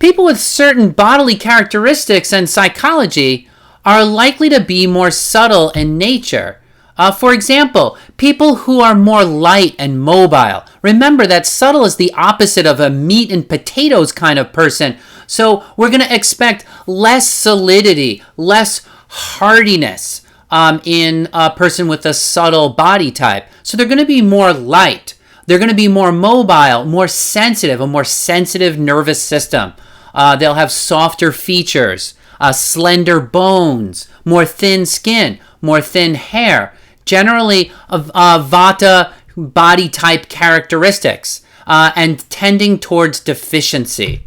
People with certain bodily characteristics and psychology are likely to be more subtle in nature. For example, people who are more light and mobile. Remember that subtle is the opposite of a meat and potatoes kind of person. So we're going to expect less solidity, less hardiness in a person with a subtle body type. So they're going to be more light. They're going to be more mobile, more sensitive, a more sensitive nervous system. They'll have softer features, slender bones, more thin skin, more thin hair. Generally, Vata body type characteristics and tending towards deficiency.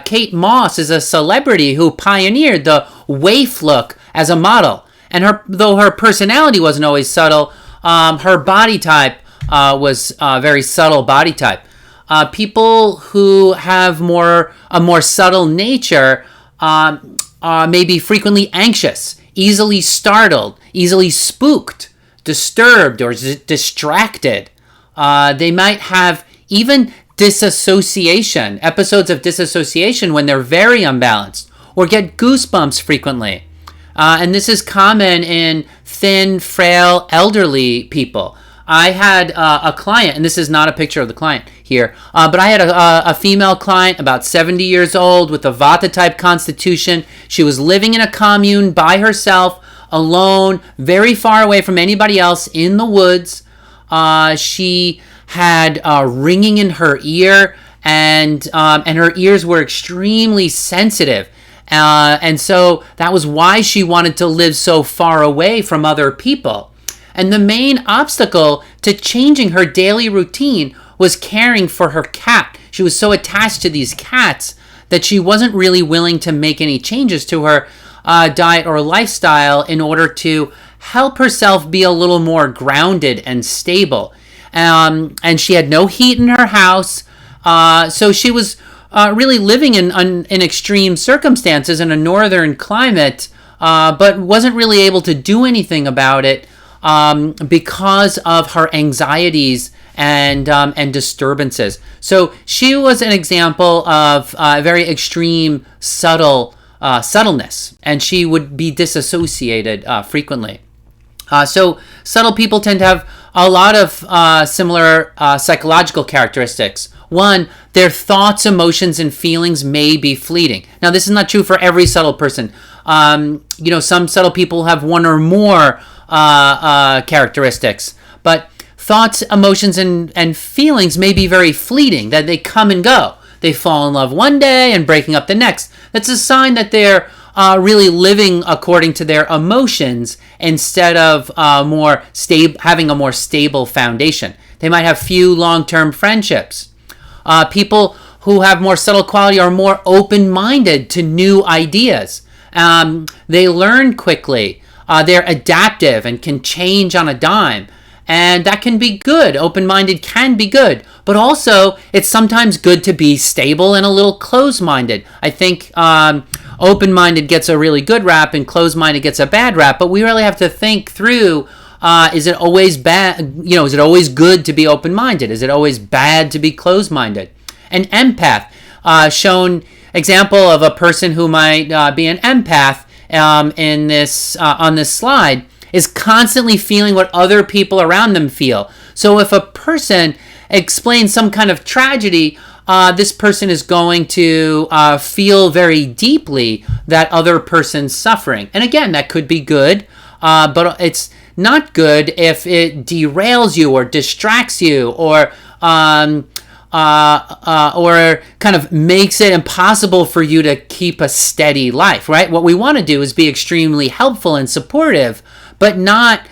Kate Moss is a celebrity who pioneered the waif look as a model. And though her personality wasn't always subtle, her body type was a very subtle body type. People who have a more subtle nature may be frequently anxious, easily startled, easily spooked, disturbed, or distracted. They might have even disassociation, episodes of disassociation when they're very unbalanced, or get goosebumps frequently. And this is common in thin, frail, elderly people. I had a client, and this is not a picture of the client here, but I had a female client about 70 years old with a Vata type constitution. She was living in a commune by herself, alone, very far away from anybody else, in the woods. She had ringing in her ear, and her ears were extremely sensitive. And so that was why she wanted to live so far away from other people. And the main obstacle to changing her daily routine was caring for her cat. She was so attached to these cats that she wasn't really willing to make any changes to her diet or lifestyle in order to help herself be a little more grounded and stable. And she had no heat in her house, so she was really living in extreme circumstances in a northern climate, but wasn't really able to do anything about it because of her anxieties and disturbances. So she was an example of very extreme subtleness, and she would be disassociated frequently. So subtle people tend to have a lot of similar psychological characteristics. One, their thoughts, emotions, and feelings may be fleeting. Now, this is not true for every subtle person. Some subtle people have one or more characteristics, but thoughts, emotions, and feelings may be very fleeting, that they come and go. They fall in love one day and breaking up the next. That's a sign that they're really living according to their emotions instead of having a more stable foundation. They might have few long-term friendships. People who have more subtle quality are more open-minded to new ideas. They learn quickly. They're adaptive and can change on a dime. And that can be good. Open-minded can be good. But also, it's sometimes good to be stable and a little closed-minded. I think open-minded gets a really good rap and closed-minded gets a bad rap. But we really have to think through, is it always bad? Is it always good to be open-minded? Is it always bad to be closed-minded? An empath, shown example of a person who might be an empath in this on this slide, is constantly feeling what other people around them feel. So if a person explains some kind of tragedy, this person is going to feel very deeply that other person's suffering. And again, that could be good, but it's not good if it derails you or distracts you or kind of makes it impossible for you to keep a steady life, right? What we want to do is be extremely helpful and supportive, but not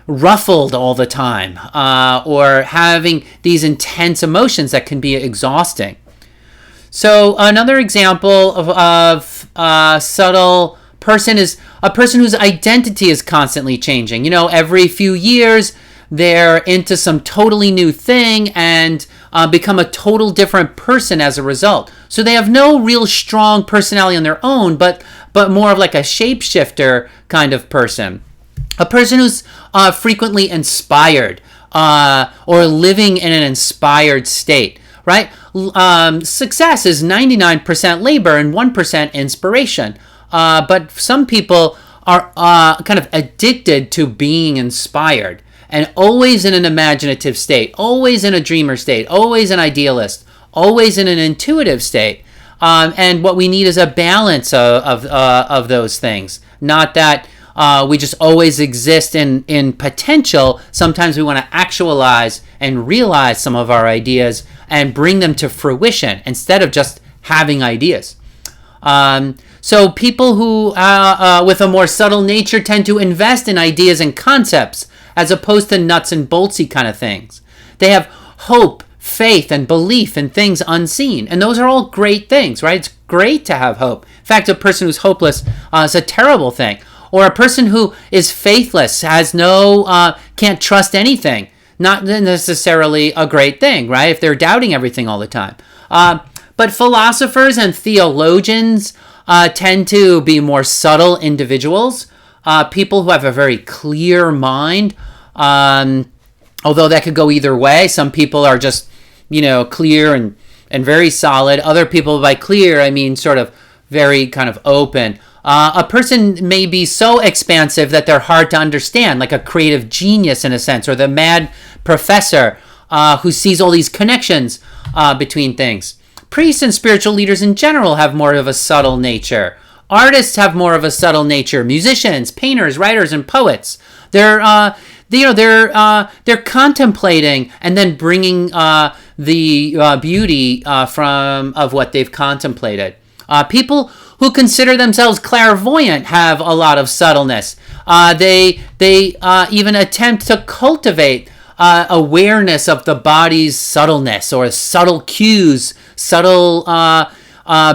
ruffled all the time or having these intense emotions that can be exhausting. So another example of subtle person is a person whose identity is constantly changing. Every few years, they're into some totally new thing and become a total different person as a result. So they have no real strong personality on their own, but more of like a shapeshifter kind of person. A person who's frequently inspired or living in an inspired state. right? Success is 99% labor and 1% inspiration. But some people are kind of addicted to being inspired and always in an imaginative state, always in a dreamer state, always an idealist, always in an intuitive state. And what we need is a balance of those things. Not that we just always exist in potential. Sometimes we want to actualize and realize some of our ideas and bring them to fruition instead of just having ideas. So people who with a more subtle nature tend to invest in ideas and concepts as opposed to nuts and boltsy kind of things. They have hope, faith, and belief in things unseen. And those are all great things, right? It's great to have hope. In fact, a person who's hopeless is a terrible thing. Or a person who is faithless, has can't trust anything. Not necessarily a great thing, right? If they're doubting everything all the time. But philosophers and theologians tend to be more subtle individuals. People who have a very clear mind, although that could go either way. Some people are just, clear and very solid. Other people, by clear, I mean sort of very kind of open. A person may be so expansive that they're hard to understand, like a creative genius in a sense, or the mad professor who sees all these connections between things. Priests and spiritual leaders in general have more of a subtle nature. Artists have more of a subtle nature. Musicians, painters, writers, and poets. They're contemplating and then bringing the beauty of what they've contemplated. People who consider themselves clairvoyant have a lot of subtleness. They even attempt to cultivate awareness of the body's subtleness or subtle cues, subtle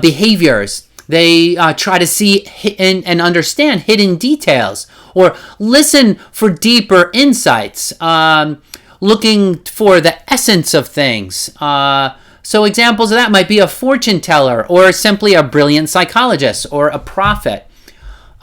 behaviors. They try to see and understand hidden details or listen for deeper insights, looking for the essence of things. So examples of that might be a fortune teller or simply a brilliant psychologist or a prophet.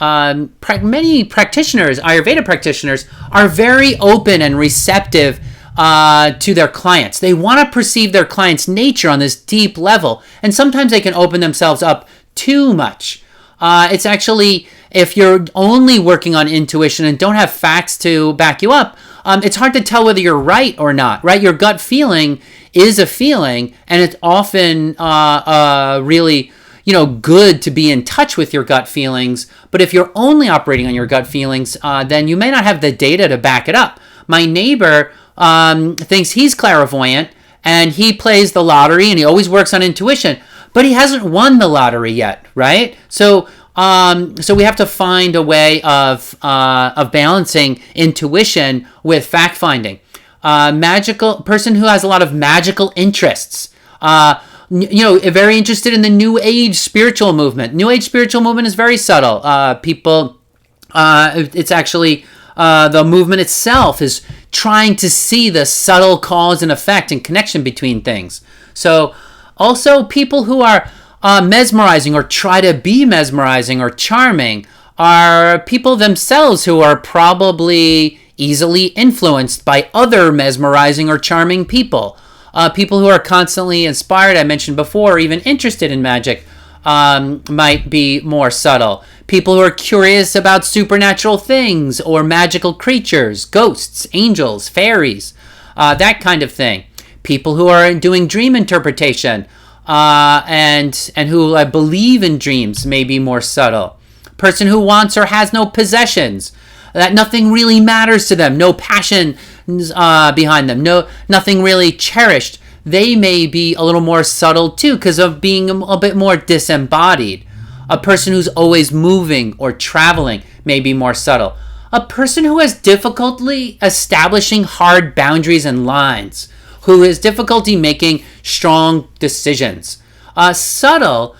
Many practitioners, Ayurveda practitioners, are very open and receptive to their clients. They want to perceive their client's nature on this deep level, and sometimes they can open themselves up too much. It's actually, if you're only working on intuition and don't have facts to back you up, it's hard to tell whether you're right or not, right? Your gut feeling is a feeling, and it's often really, good to be in touch with your gut feelings. But if you're only operating on your gut feelings, then you may not have the data to back it up. My neighbor thinks he's clairvoyant, and he plays the lottery, and he always works on intuition, but he hasn't won the lottery yet, right? So we have to find a way of balancing intuition with fact finding. Magical person who has a lot of magical interests. Very interested in the New Age spiritual movement. New Age spiritual movement is very subtle. It's actually the movement itself is trying to see the subtle cause and effect and connection between things. So also people who are mesmerizing or try to be mesmerizing or charming are people themselves who are probably easily influenced by other mesmerizing or charming people. People who are constantly inspired, I mentioned before, or even interested in magic might be more subtle. People who are curious about supernatural things or magical creatures, ghosts, angels, fairies, that kind of thing. People who are doing dream interpretation and who believe in dreams may be more subtle. Person who wants or has no possessions, that nothing really matters to them, no passion behind them, nothing really cherished, they may be a little more subtle too because of being a bit more disembodied. A person who's always moving or traveling may be more subtle. A person who has difficulty establishing hard boundaries and lines, who has difficulty making strong decisions. Subtle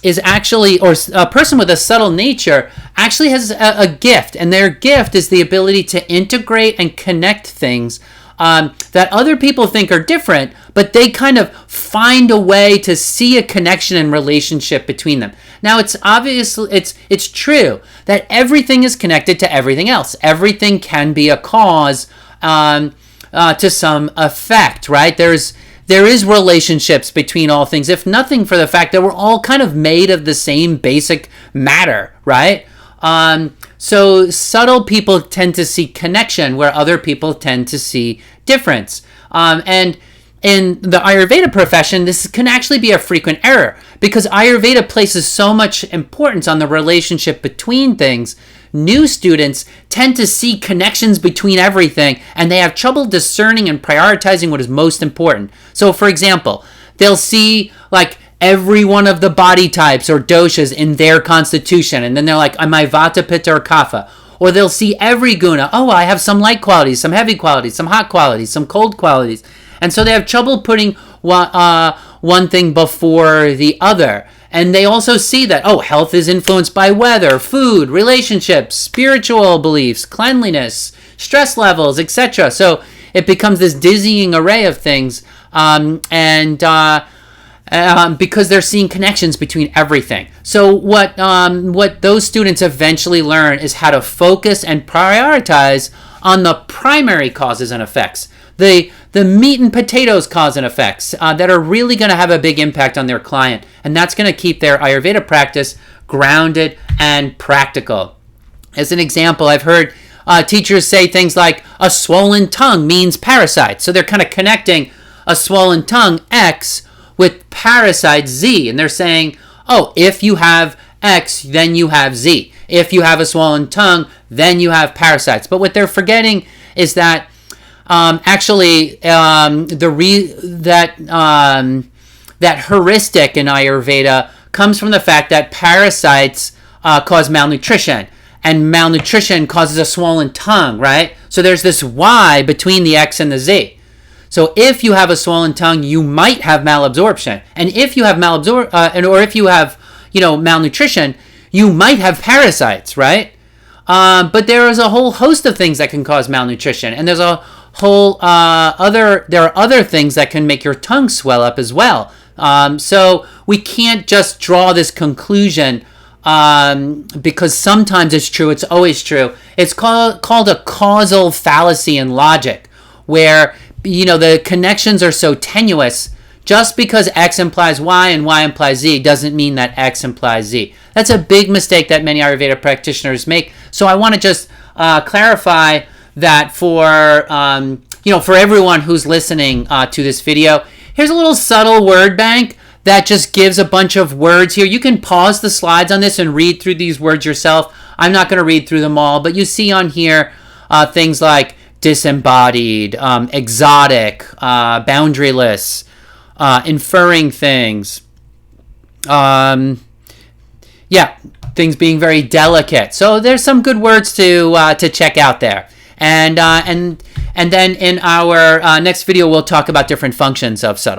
is actually, or a person with a subtle nature actually has a gift, and their gift is the ability to integrate and connect things that other people think are different, but they kind of find a way to see a connection and relationship between them. Now, it's obviously, it's true that everything is connected to everything else. Everything can be a cause to some effect, right? There's there is relationships between all things, if nothing for the fact that we're all kind of made of the same basic matter, right? So subtle people tend to see connection where other people tend to see difference. And in the Ayurveda profession, this can actually be a frequent error because Ayurveda places so much importance on the relationship between things. New students tend to see connections between everything, and they have trouble discerning and prioritizing what is most important. So, for example, they'll see like every one of the body types or doshas in their constitution, and then they're like, am I Vata, Pitta, or Kapha? Or they'll see every guna. Oh, I have some light qualities, some heavy qualities, some hot qualities, some cold qualities. And so they have trouble putting one thing before the other. And they also see that, oh, health is influenced by weather, food, relationships, spiritual beliefs, cleanliness, stress levels, etc. So it becomes this dizzying array of things. Because they're seeing connections between everything. So what those students eventually learn is how to focus and prioritize on the primary causes and effects, the meat and potatoes cause and effects that are really going to have a big impact on their client, and that's going to keep their Ayurveda practice grounded and practical. As an example, I've heard teachers say things like a swollen tongue means parasite, so they're kind of connecting a swollen tongue X with parasite Z, and they're saying, oh, if you have X, then you have Z. If you have a swollen tongue, then you have parasites. But what they're forgetting is that that heuristic in Ayurveda comes from the fact that parasites cause malnutrition, and malnutrition causes a swollen tongue, right? So there's this Y between the X and the Z. So if you have a swollen tongue, you might have malabsorption, and if you have or if you have malnutrition, you might have parasites, right? But there is a whole host of things that can cause malnutrition, and there's a whole there are other things that can make your tongue swell up as well. So we can't just draw this conclusion because sometimes it's true, it's always true. It's called a causal fallacy in logic, where the connections are so tenuous. Just because X implies Y and Y implies Z doesn't mean that X implies Z. That's a big mistake that many Ayurveda practitioners make. So I want to just clarify that for everyone who's listening to this video. Here's a little subtle word bank that just gives a bunch of words here. You can pause the slides on this and read through these words yourself. I'm not going to read through them all, but you see on here things like disembodied, exotic, boundaryless, inferring things, things being very delicate. So there's some good words to check out there. And then in our next video, we'll talk about different functions of subtle.